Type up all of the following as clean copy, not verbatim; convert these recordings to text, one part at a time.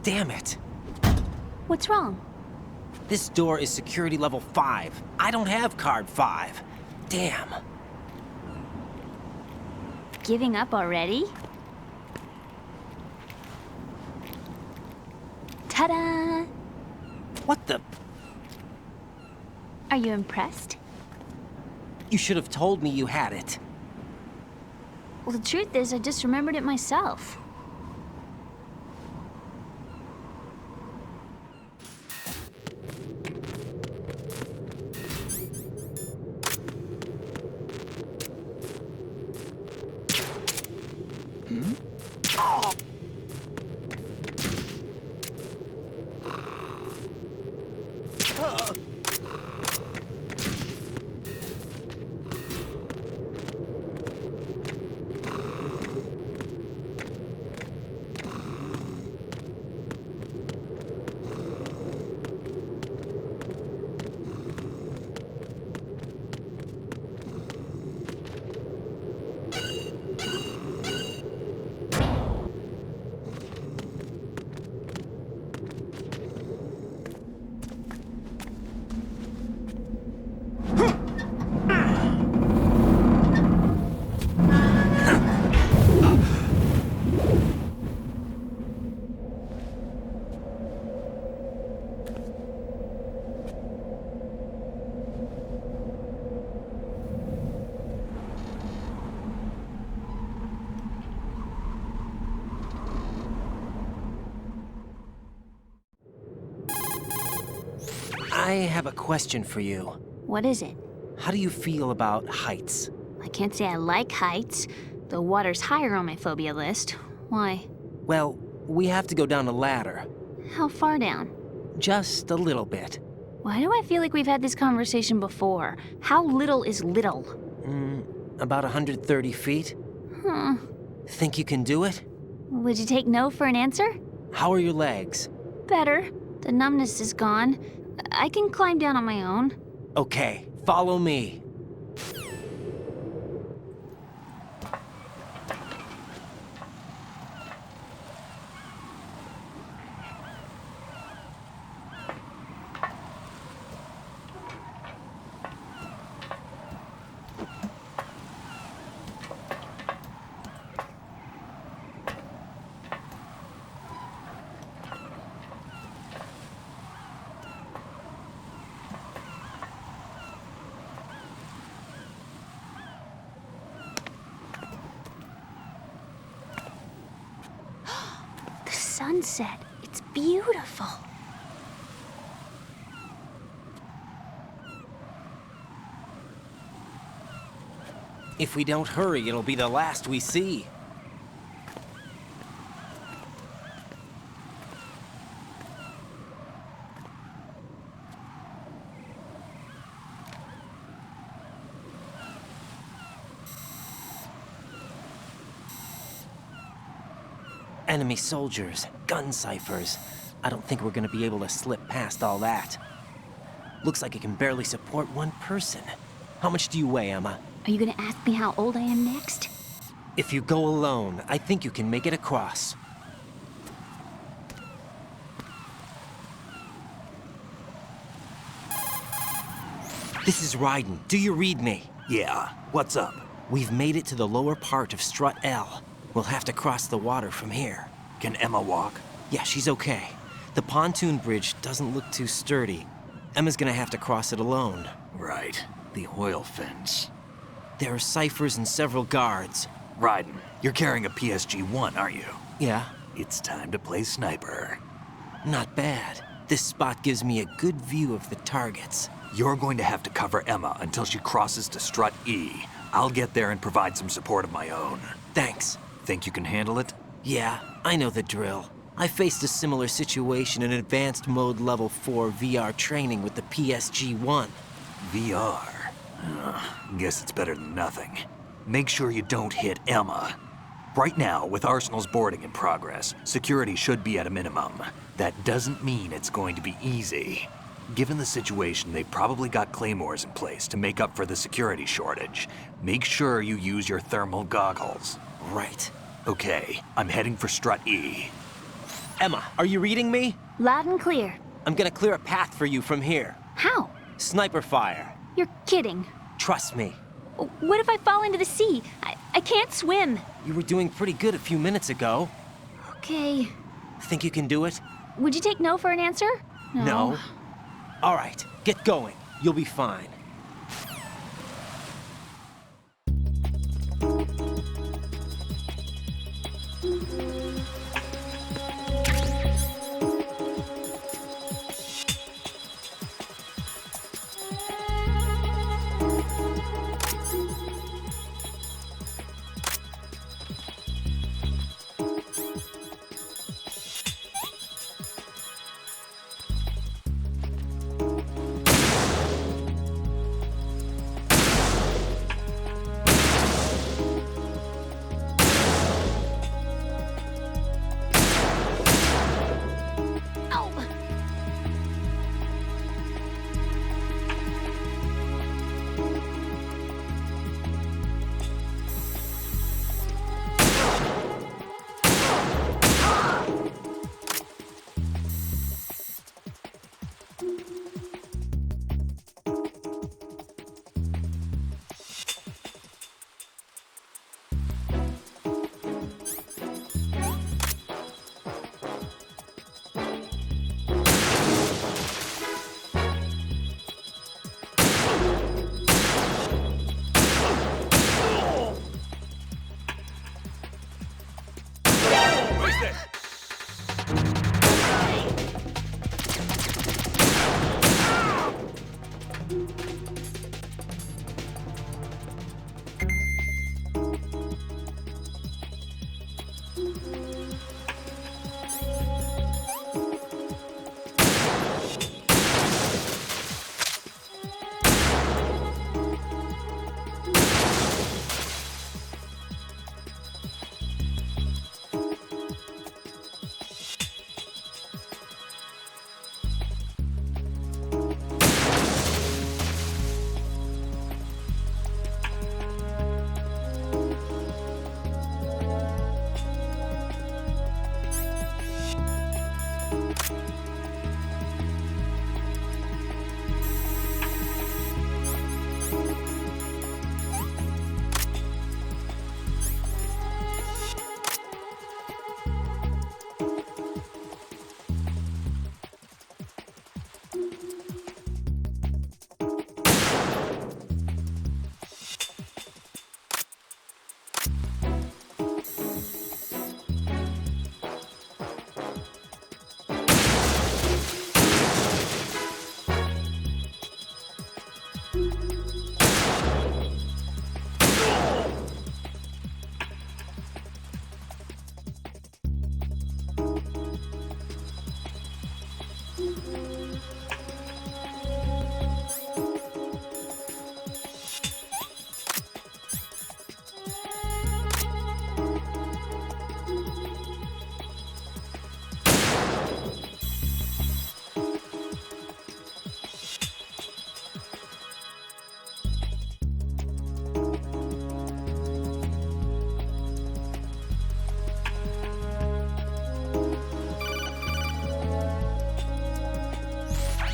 Damn it! What's wrong? This door is security level 5. I don't have card 5. Damn. Giving up already? Ta-da! What the? Are you impressed? You should have told me you had it. Well, the truth is, I just remembered it myself. I have a question for you. What is it? How do you feel about heights? I can't say I like heights. The water's higher on my phobia list. Why? Well, we have to go down a ladder. How far down? Just a little bit. Why do I feel like we've had this conversation before? How little is little? About 130 feet. Huh. Think you can do it? Would you take no for an answer? How are your legs? Better. The numbness is gone. I can climb down on my own. Okay, follow me. Sunset. It's beautiful. If we don't hurry, it'll be the last we see. Enemy soldiers, gun ciphers. I don't think we're gonna be able to slip past all that. Looks like it can barely support one person. How much do you weigh, Emma? Are you gonna ask me how old I am next? If you go alone, I think you can make it across. This is Ryden. Do you read me? Yeah, what's up? We've made it to the lower part of Strut L. We'll have to cross the water from here. Can Emma walk? Yeah, she's okay. The pontoon bridge doesn't look too sturdy. Emma's gonna have to cross it alone. Right, the oil fence. There are ciphers and several guards. Ryden, you're carrying a PSG-1, aren't you? Yeah, It's time to play sniper. not bad. This spot gives me a good view of the targets. You're going to have to cover Emma until she crosses to Strut E. I'll get there and provide some support of my own. Thanks. Think you can handle it? Yeah, I know the drill. I faced a similar situation in advanced mode level 4 VR training with the PSG-1. VR. Guess it's better than nothing. Make sure you don't hit Emma. Right now, with Arsenal's boarding in progress, security should be at a minimum. That doesn't mean it's going to be easy. Given the situation, they've probably got claymores in place to make up for the security shortage. Make sure you use your thermal goggles. Right. Okay, I'm heading for Strut E. Emma, are you reading me? Loud and clear. I'm gonna clear a path for you from here. How? Sniper fire. You're kidding. Trust me. What if I fall into the sea? I can't swim. You were doing pretty good a few minutes ago. Okay. Think you can do it? Would you take no for an answer? No. All right, get going. You'll be fine.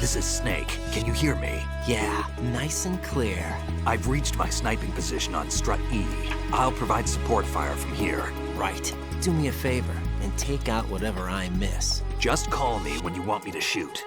This is Snake. Can you hear me? Yeah, nice and clear. I've reached my sniping position on strut E. I'll provide support fire from here. Right. Do me a favor and take out whatever I miss. Just call me when you want me to shoot.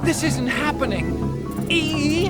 This isn't happening! E!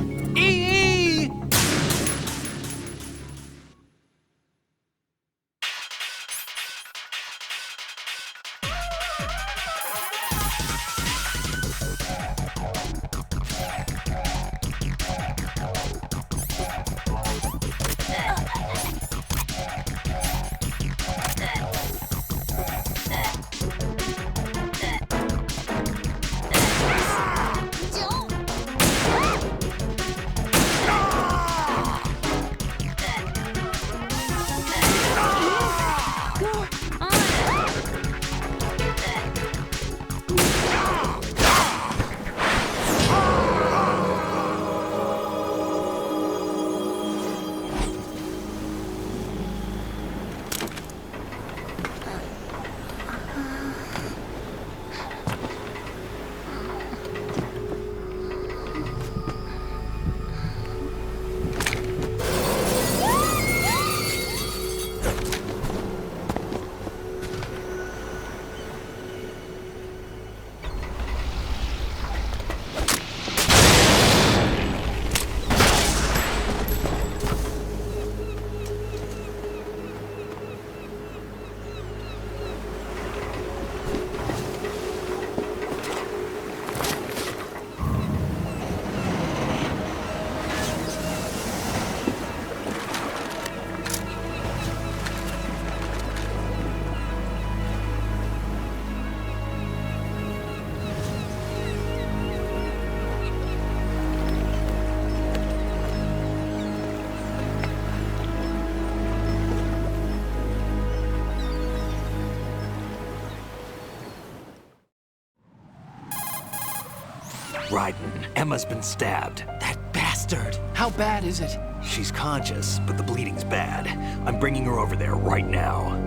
Ryden, Emma's been stabbed. That bastard! How bad is it? She's conscious, but the bleeding's bad. I'm bringing her over there right now.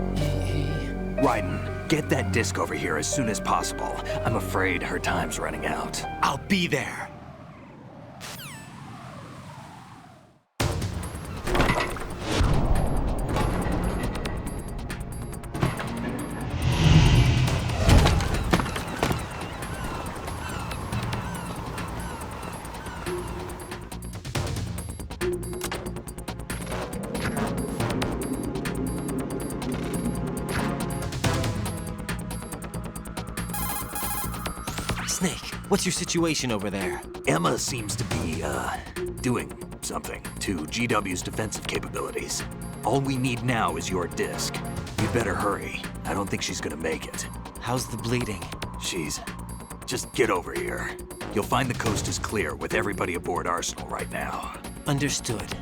Ryden, get that disc over here as soon as possible. I'm afraid her time's running out. I'll be there. Snake, what's your situation over there? Emma seems to be, doing something to GW's defensive capabilities. All we need now is your disc. You better hurry. I don't think she's gonna make it. How's the bleeding? Just get over here. You'll find the coast is clear with everybody aboard Arsenal right now. Understood.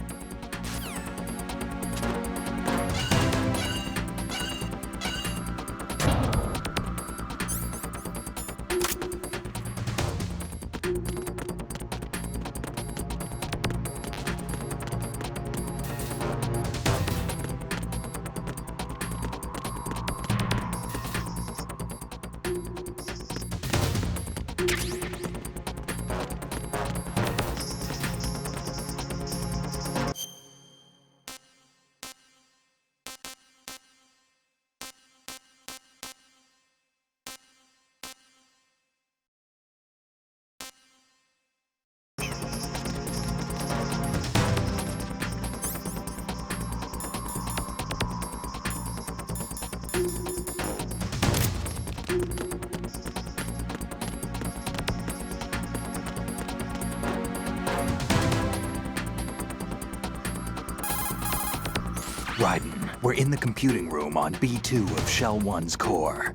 Raiden, we're in the computing room on B2 of Shell 1's core.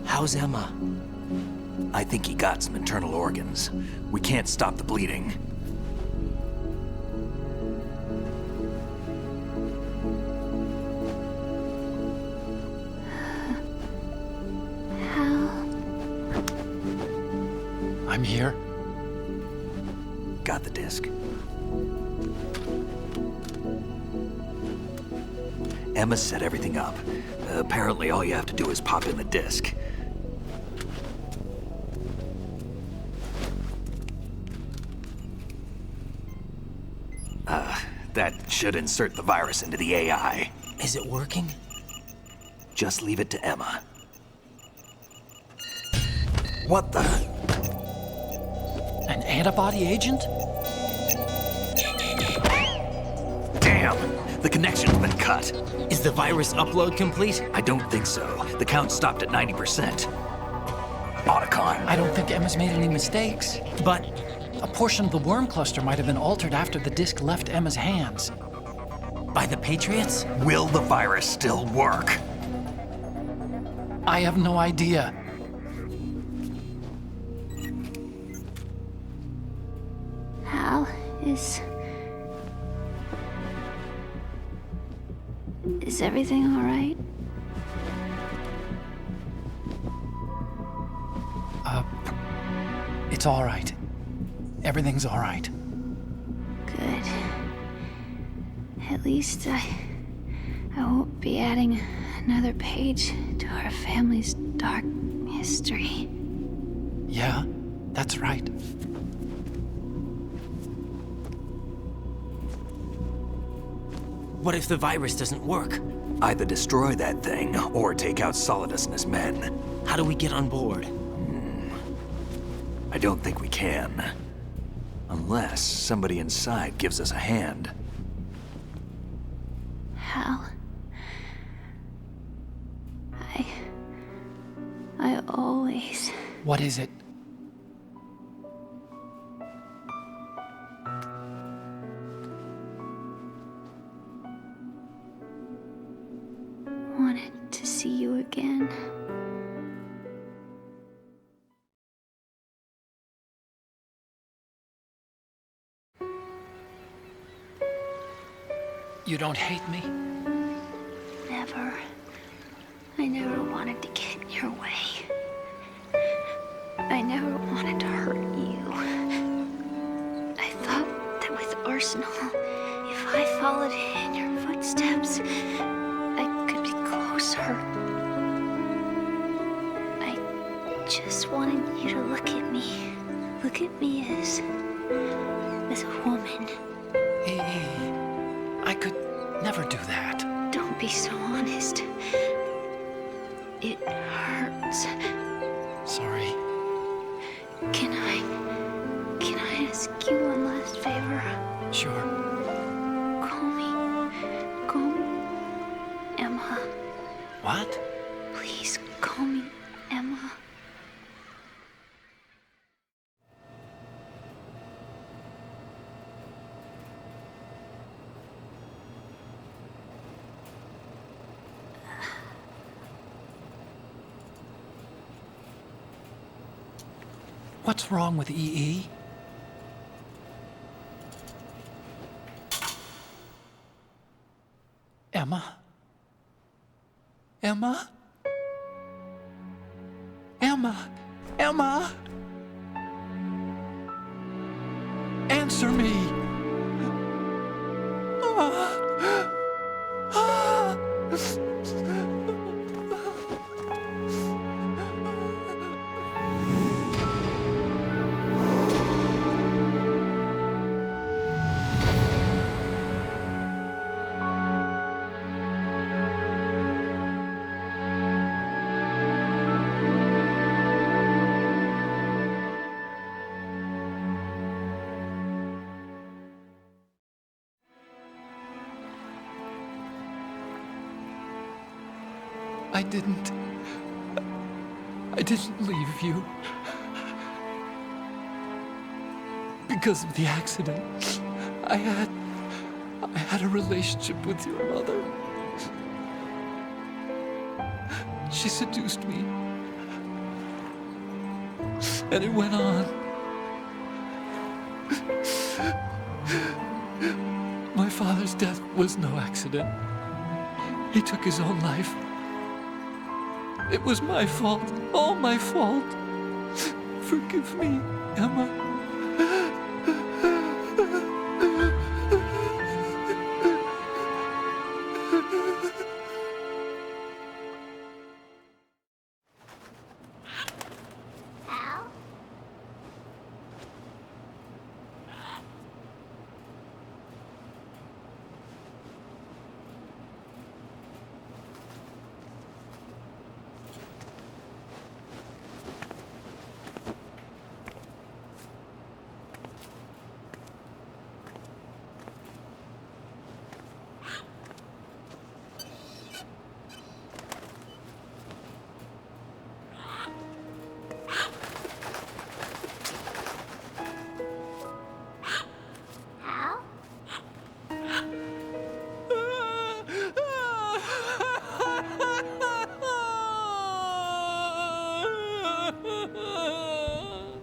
How's Emma? I think he got some internal organs. We can't stop the bleeding. How? I'm here. Got the disc. Emma set everything up. Apparently all you have to do is pop in the disc. That should insert the virus into the AI. Is it working? Just leave it to Emma. What the? An antibody agent? Damn! The connection's been cut. Is the virus upload complete? I don't think so. The count stopped at 90%. Otacon. I don't think Emma's made any mistakes. But A portion of the worm cluster might have been altered after the disc left Emma's hands. by the Patriots? Will the virus still work? I have no idea. Hal, is everything all right? It's all right. Everything's all right. Good. At least I won't be adding another page to our family's dark history. Yeah, that's right. What if the virus doesn't work? Either destroy that thing, or take out Solidus and his men. How do we get on board? I don't think we can. Unless somebody inside gives us a hand. Hal, I always... What is it? wanted to see you again. You don't hate me? Never. I never wanted to get in your way. I never wanted to hurt you. I thought that with Arsenal, if I followed in your footsteps, I could be closer. I just wanted you to look at me. Look at me as a woman. I could never do that. Don't be so honest. It hurts. Sorry. Can I ask you one last favor? Sure. Call me Emma. What? Please call me Emma. What's wrong with EE? Emma? Emma? Emma? Emma? Answer me! I didn't leave you. Because of the accident, I had a relationship with your mother. She seduced me. And it went on. My father's death was no accident. He took his own life. It was my fault, all my fault. Forgive me, Emma.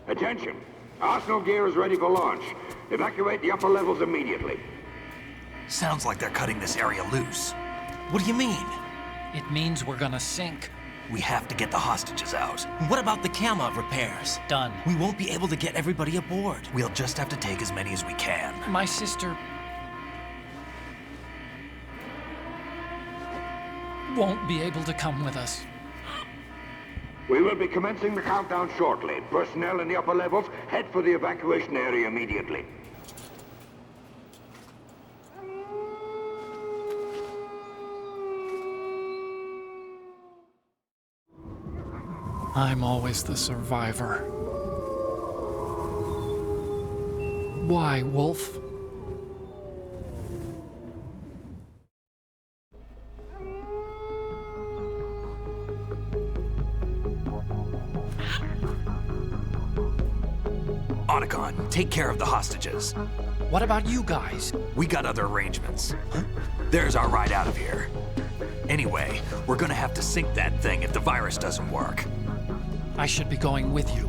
Attention! Arsenal gear is ready for launch. Evacuate the upper levels immediately. Sounds like they're cutting this area loose. What do you mean? It means we're gonna sink. We have to get the hostages out. What about the cama repairs? Done. We won't be able to get everybody aboard. We'll just have to take as many as we can. My sister won't be able to come with us. We will be commencing the countdown shortly. Personnel in the upper levels, head for the evacuation area immediately. I'm always the survivor. Why, Wolf? Otacon, take care of the hostages. What about you guys? We got other arrangements. There's our ride out of here. Anyway, we're gonna have to sink that thing if the virus doesn't work. I should be going with you.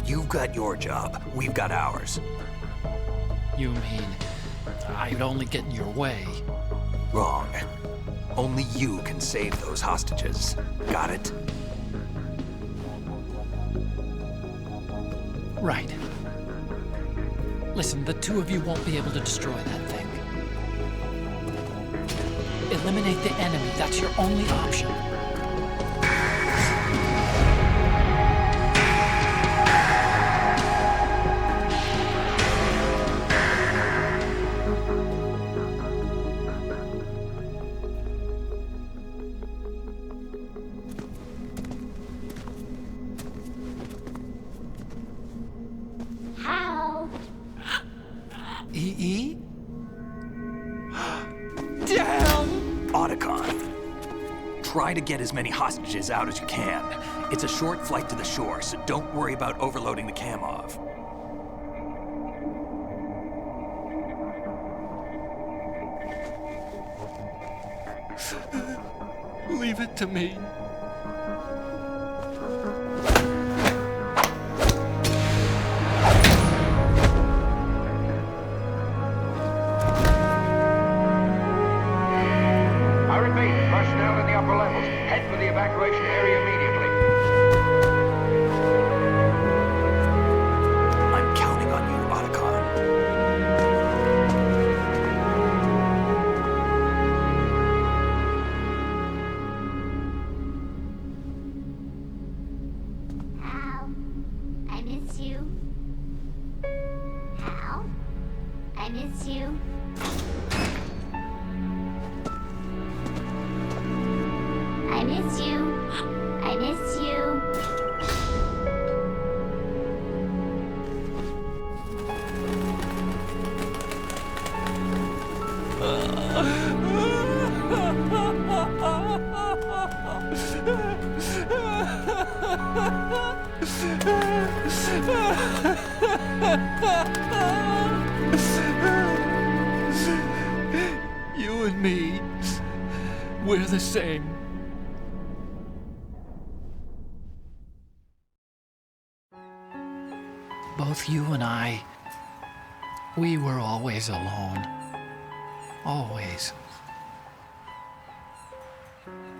You've got your job, we've got ours. You mean I'd only get in your way? Wrong. Only you can save those hostages. Got it? Right. Listen, the two of you won't be able to destroy that thing. Eliminate the enemy. That's your only option. How? E.E.? Damn! Otacon. Try to get as many hostages out as you can. It's a short flight to the shore, so don't worry about overloading the Kamov. Leave it to me. I repeat, personnel in the upper levels, head for the evacuation area immediately. I'm counting on you, Otacon. Hal, I miss you. Hal, I miss you. I miss you. I miss you. You and me, we're the same. Both you and I, we were always alone. Always.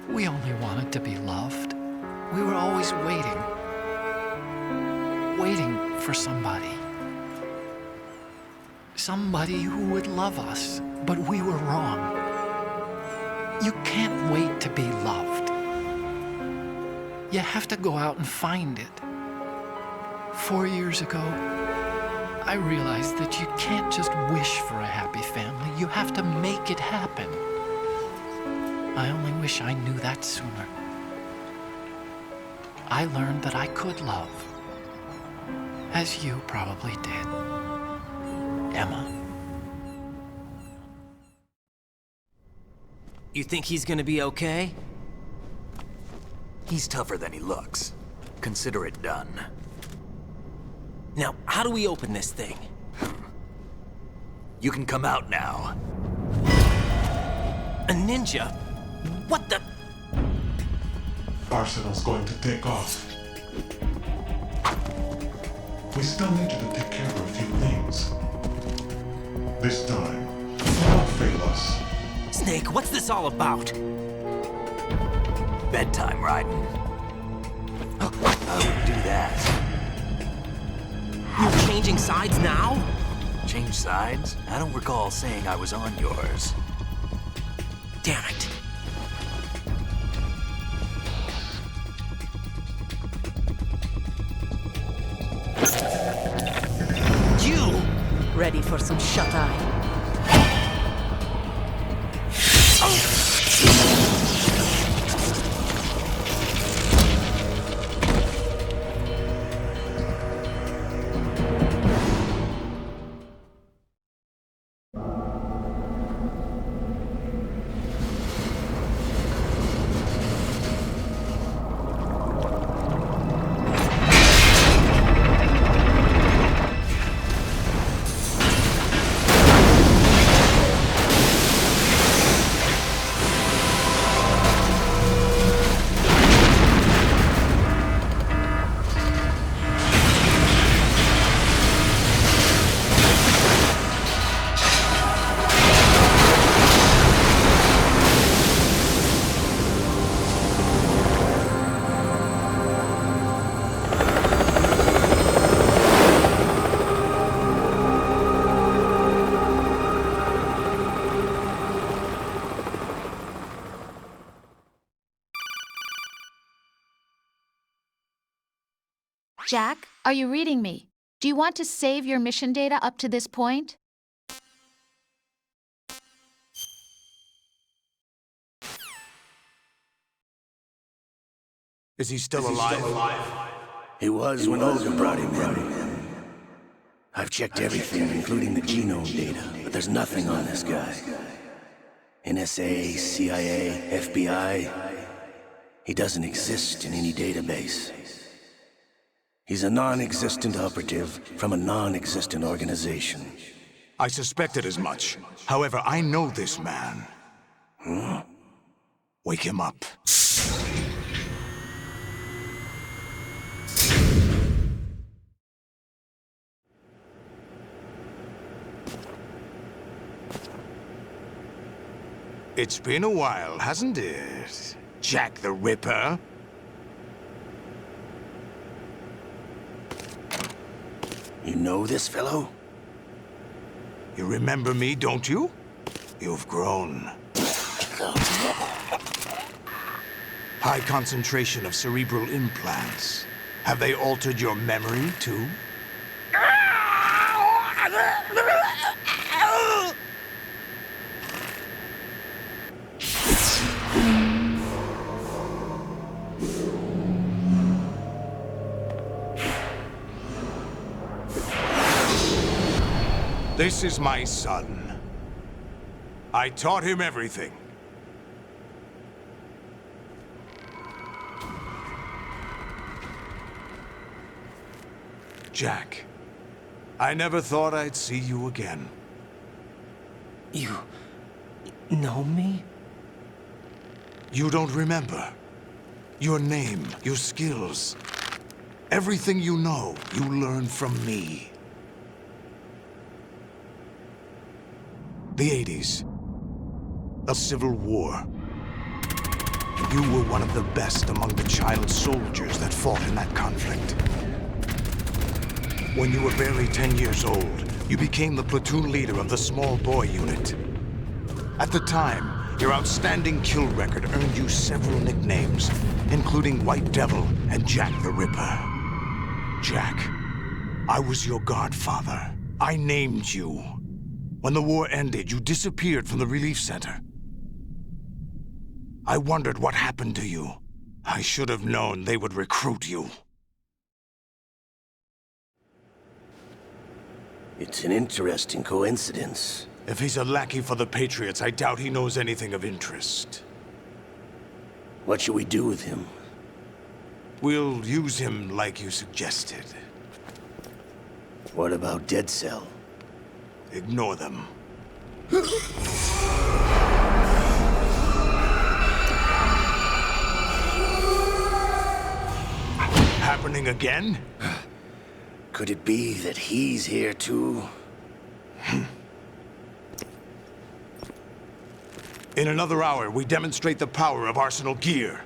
We only wanted to be loved. We were always waiting. Waiting for somebody. Somebody who would love us, but we were wrong. You can't wait to be loved. You have to go out and find it. 4 years ago, I realized that you can't just wish for a happy family. You have to make it happen. I only wish I knew that sooner. I learned that I could love, as you probably did, Emma. You think he's gonna be okay? He's tougher than he looks. Consider it done. Now, how do we open this thing? You can come out now. A ninja? What the? Arsenal's going to take off. We still need you to take care of a few things. This time, don't fail us. Snake, what's this all about? Bedtime, Raiden. I wouldn't do that. You're changing sides now? Change sides? I don't recall saying I was on yours. Damn it. You! Ready for some shut-eye? Jack, are you reading me? Do you want to save your mission data up to this point? Is he still alive? He was when Olga brought him in. I've checked everything, including the genome data, but there's nothing on this guy. NSA, CIA, FBI. He doesn't exist in any database. He's a non-existent operative from a non-existent organization. I suspected as much. However, I know this man. Wake him up. It's been a while, hasn't it? Jack the Ripper? You know this fellow? You remember me, don't you? You've grown. High concentration of cerebral implants. Have they altered your memory, too? This is my son. I taught him everything. Jack, I never thought I'd see you again. You know me? You don't remember. Your name, your skills. Everything you know, you learned from me. The 80s. A civil war. You were one of the best among the child soldiers that fought in that conflict. When you were barely 10 years old, you became the platoon leader of the small boy unit. At the time, your outstanding kill record earned you several nicknames, including White Devil and Jack the Ripper. Jack, I was your godfather. I named you. When the war ended, you disappeared from the relief center. I wondered what happened to you. I should have known they would recruit you. It's an interesting coincidence. If he's a lackey for the Patriots, I doubt he knows anything of interest. What should we do with him? We'll use him like you suggested. What about Dead Cell? Ignore them. Happening again? Could it be that he's here too? In another hour, we demonstrate the power of Arsenal gear.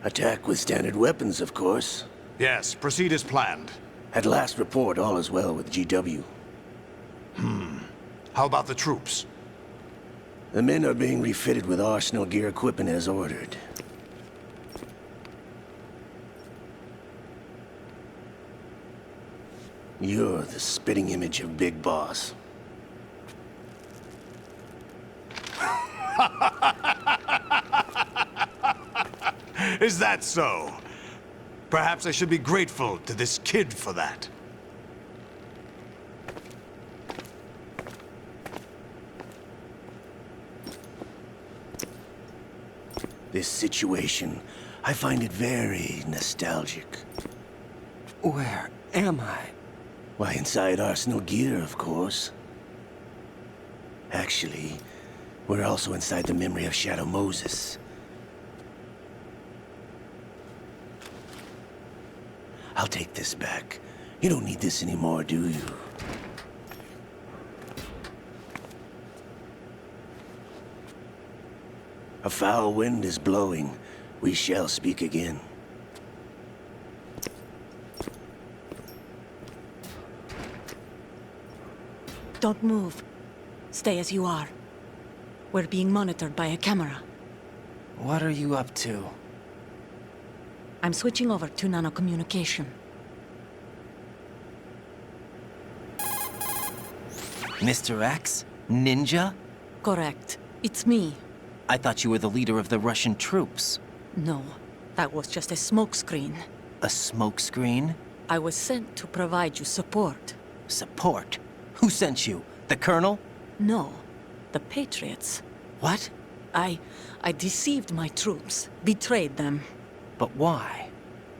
Attack with standard weapons, of course. Yes, proceed as planned. At last report, all is well with GW. How about the troops? The men are being refitted with Arsenal gear equipment as ordered. You're the spitting image of Big Boss. Is that so? Perhaps I should be grateful to this kid for that. This situation, I find it very nostalgic. Where am I? Why, inside Arsenal gear, of course. Actually, we're also inside the memory of Shadow Moses. I'll take this back. You don't need this anymore, do you? A foul wind is blowing. We shall speak again. Don't move. Stay as you are. We're being monitored by a camera. What are you up to? I'm switching over to nanocommunication. Mr. X? Ninja? Correct. It's me. I thought you were the leader of the Russian troops. No, that was just a smokescreen. A smokescreen? I was sent to provide you support. Support? Who sent you? The Colonel? No, the Patriots. What? I deceived my troops, betrayed them. But why?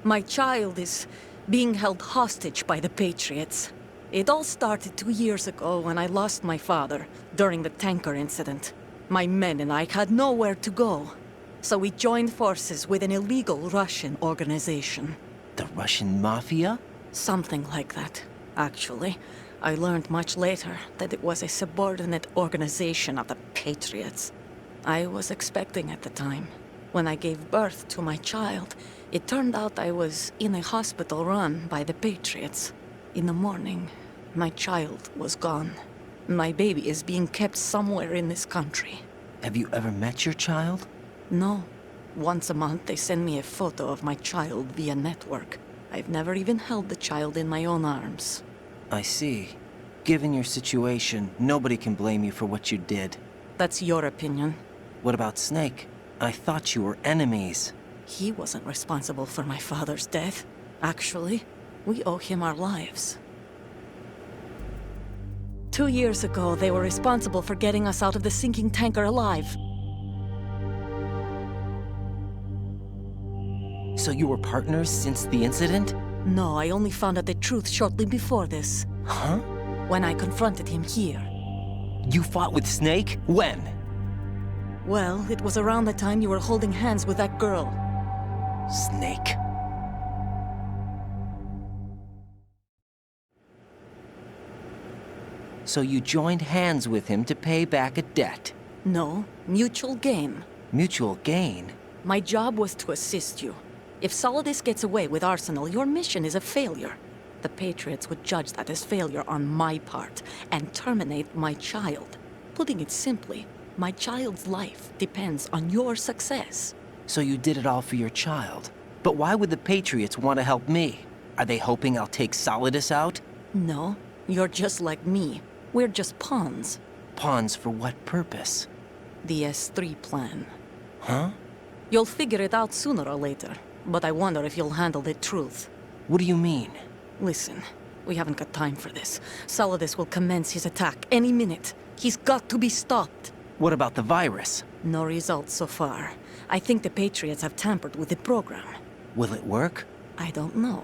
My child is being held hostage by the Patriots. It all started 2 years ago when I lost my father during the tanker incident. My men and I had nowhere to go. So we joined forces with an illegal Russian organization. The Russian Mafia? Something like that, actually. I learned much later that it was a subordinate organization of the Patriots. I was expecting at the time. When I gave birth to my child, it turned out I was in a hospital run by the Patriots. In the morning, my child was gone. My baby is being kept somewhere in this country. Have you ever met your child? No. Once a month, they send me a photo of my child via network. I've never even held the child in my own arms. I see. Given your situation, nobody can blame you for what you did. That's your opinion. What about Snake? I thought you were enemies. He wasn't responsible for my father's death. Actually, we owe him our lives. 2 years ago, they were responsible for getting us out of the sinking tanker alive. So you were partners since the incident? No, I only found out the truth shortly before this. Huh? When I confronted him here. You fought with Snake? When? Well, it was around the time you were holding hands with that girl. Snake. So you joined hands with him to pay back a debt? No, mutual gain. Mutual gain? My job was to assist you. If Solidus gets away with Arsenal, your mission is a failure. The Patriots would judge that as failure on my part and terminate my child. Putting it simply, my child's life depends on your success. So you did it all for your child. But why would the Patriots want to help me? Are they hoping I'll take Solidus out? No, you're just like me. We're just pawns. Pawns for what purpose? The S3 plan. Huh? You'll figure it out sooner or later, but I wonder if you'll handle the truth. What do you mean? Listen, we haven't got time for this. Solidus will commence his attack any minute. He's got to be stopped. What about the virus? No results so far. I think the Patriots have tampered with the program. Will it work? I don't know.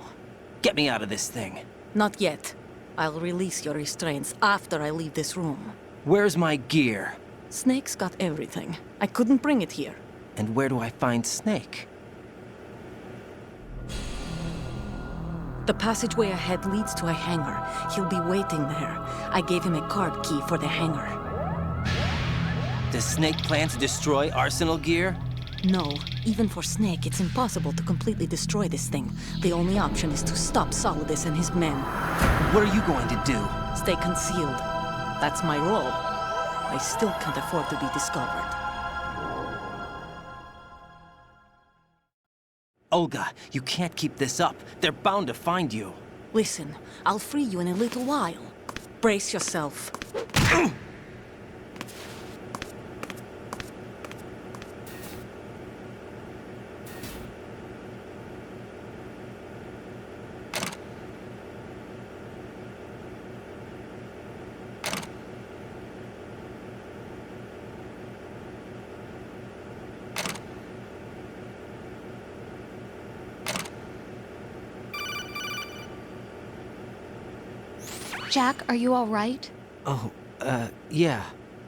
Get me out of this thing. Not yet. I'll release your restraints after I leave this room. Where's my gear? Snake's got everything. I couldn't bring it here. And where do I find Snake? The passageway ahead leads to a hangar. He'll be waiting there. I gave him a card key for the hangar. Does Snake plan to destroy Arsenal gear? No. Even for Snake, it's impossible to completely destroy this thing. The only option is to stop Solidus and his men. What are you going to do? Stay concealed. That's my role. I still can't afford to be discovered. Olga, you can't keep this up. They're bound to find you. Listen, I'll free you in a little while. Brace yourself. Jack, are you all right? Oh, yeah.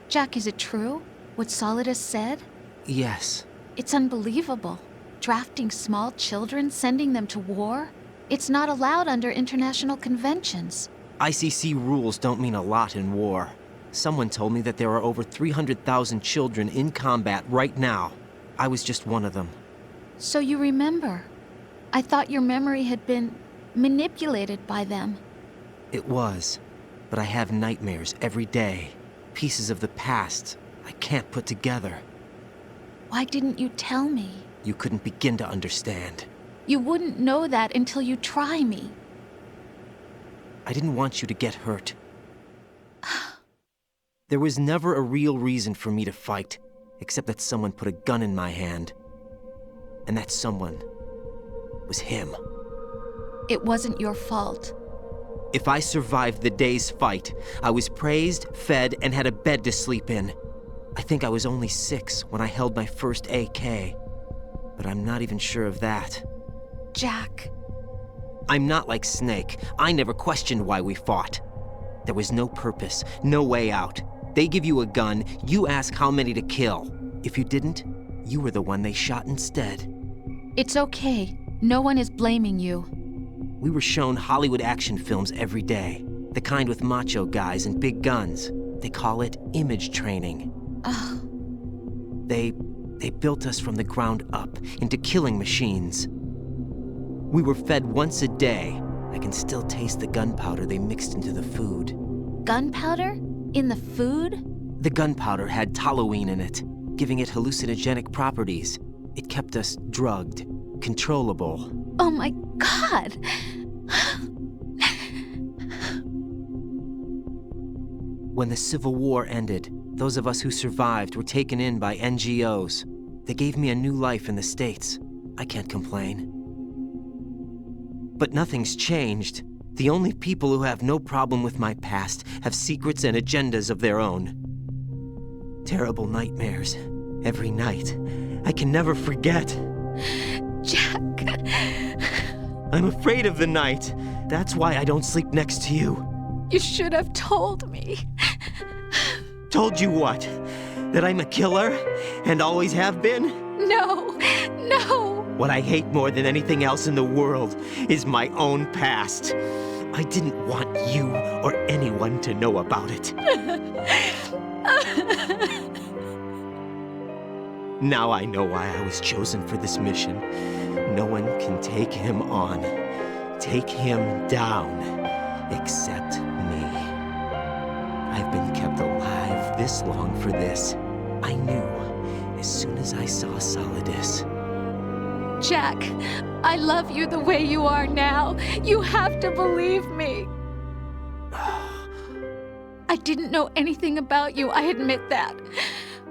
Jack, is it true? What Solidus said? Yes. It's unbelievable. Drafting small children, sending them to war? It's not allowed under international conventions. ICC rules don't mean a lot in war. Someone told me that there are over 300,000 children in combat right now. I was just one of them. So you remember. I thought your memory had been manipulated by them. It was. But I have nightmares every day. Pieces of the past I can't put together. Why didn't you tell me? You couldn't begin to understand. You wouldn't know that until you try me. I didn't want you to get hurt. There was never a real reason for me to fight, except that someone put a gun in my hand. And that someone was him. It wasn't your fault. If I survived the day's fight, I was praised, fed, and had a bed to sleep in. I think I was only 6 when I held my first AK. But I'm not even sure of that. Jack. I'm not like Snake. I never questioned why we fought. There was no purpose, no way out. They give you a gun, you ask how many to kill. If you didn't, you were the one they shot instead. It's okay. No one is blaming you. We were shown Hollywood action films every day. The kind with macho guys and big guns. They call it image training. Ugh. They built us from the ground up into killing machines. We were fed once a day. I can still taste the gunpowder they mixed into the food. Gunpowder? In the food? The gunpowder had toluene in it, giving it hallucinogenic properties. It kept us drugged, controllable. Oh my God! When the Civil War ended, those of us who survived were taken in by NGOs. They gave me a new life in the States. I can't complain. But nothing's changed. The only people who have no problem with my past have secrets and agendas of their own. Terrible nightmares. Every night. I can never forget. Jack. I'm afraid of the night. That's why I don't sleep next to you. You should have told me. Told you what? That I'm a killer? And always have been? No, no. What I hate more than anything else in the world is my own past. I didn't want you or anyone to know about it. Now I know why I was chosen for this mission. No one can take him on, take him down, except me. I've been kept alive this long for this. I knew as soon as I saw Solidus. Jack, I love you the way you are now. You have to believe me. I didn't know anything about you, I admit that.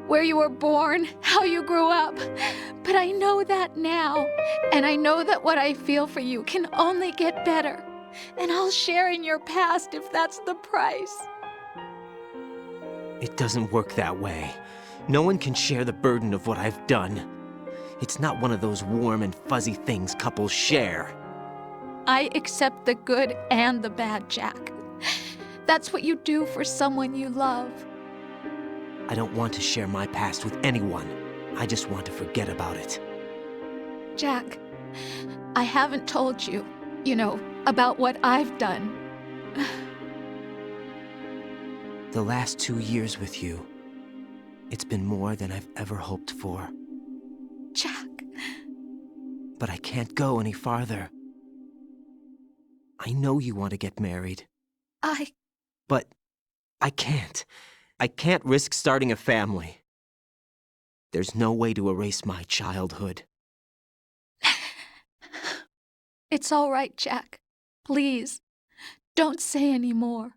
Where you were born, how you grew up. But I know that now. And I know that what I feel for you can only get better. And I'll share in your past if that's the price. It doesn't work that way. No one can share the burden of what I've done. It's not one of those warm and fuzzy things couples share. I accept the good and the bad, Jack. That's what you do for someone you love. I don't want to share my past with anyone. I just want to forget about it. Jack, I haven't told you, about what I've done. The last 2 years with you, it's been more than I've ever hoped for. Jack. But I can't go any farther. I know you want to get married. But I can't. I can't risk starting a family. There's no way to erase my childhood. It's all right, Jack. Please, don't say any more.